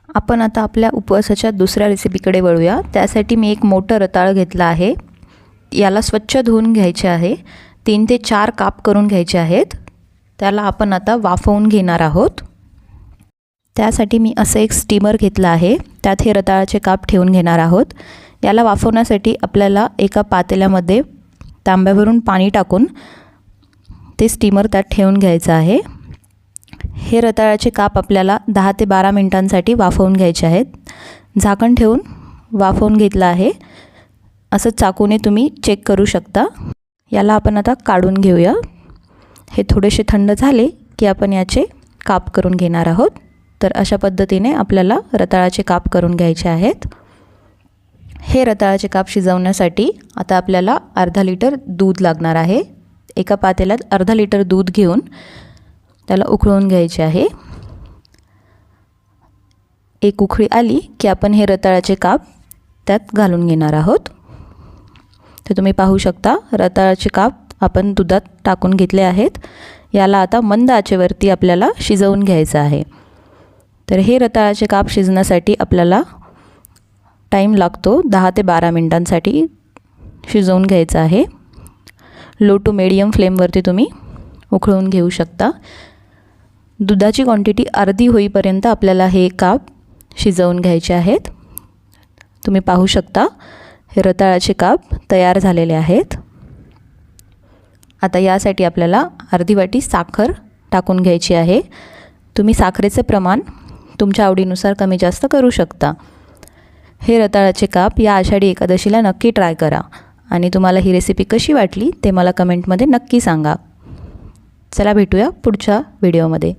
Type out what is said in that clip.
आपण आता आपल्या उपवासाच्या दुसऱ्या रेसिपीकडे वळूया। त्यासाठी मी एक मोठं रताळं घेतलं आहे। याला स्वच्छ धुवून घ्यायचे आहे। 3 ते 4 काप करून घ्यायचे आहेत। त्याला आपण आता वाफवून घेणार आहोत। त्यासाठी मी असं एक स्टीमर घेतलं आहे। त्यात हे रताळाचे काप ठेवून घेणार आहोत। याला वाफवण्यासाठी आपल्याला एका पातेल्यामध्ये तांब्यावरून पाणी टाकून ते स्टीमर त्यात ठेवून घ्यायचं आहे। हे रताळाचे काप आपल्याला 10 ते 12 मिनिटांसाठी वाफवून घ्यायचे आहेत। झाकण ठेवून वाफवून घेतलं आहे। असं चाकूने तुम्ही चेक करू शकता। याला आपण आता काढून घेऊया। हे थोडेसे थंड झाले की आपण याचे काप करून घेणार आहोत। तर अशा पद्धतीने आपल्याला रताळाचे काप करून घ्यायचे आहेत। हे रताळाचे काप शिजवण्यासाठी आता आपल्याला अर्धा लिटर दूध लागणार आहे। एका पातेल्यात अर्धा लिटर दूध घेऊन त्याला उकळून घ्यायचे आहे। एक उकळी आली की आपण हे रताळाचे काप त्यात घालून घेणार आहोत। तर तुम्ही पाहू शकता रताळाचे काप आपण दुधात टाकून घेतले आहेत। याला आता मंद आचेवरती आपल्याला शिजवून घ्यायचं आहे। तर हे रताळाचे काप शिजण्यासाठी आपल्याला टाइम लागतो 10 ते 12 मिनिटांसाठी शिजवून घ्यायचं आहे। लो टू मीडियम फ्लेमवरती तुम्ही उकळून घेऊ शकता। दुधाची क्वांटिटी अर्धी होईपर्यंत आपल्याला हे काप शिजवून घ्यायचे आहेत। तुम्ही पाहू शकता हे रताळाचे काप तयार झालेले आहेत। आता यासाठी आपल्याला अर्धी वाटी साखर टाकून घ्यायची आहे। तुम्ही साखरेचे प्रमाण तुमच्या आवडीनुसार कमी जास्त करू शकता। हे रताळाचे काप या आषाढी एकादशीला नक्की ट्राय करा आणि तुम्हाला ही रेसिपी कशी वाटली ते मला कमेंटमध्ये नक्की सांगा। चला भेटूया पुढच्या व्हिडिओमध्ये।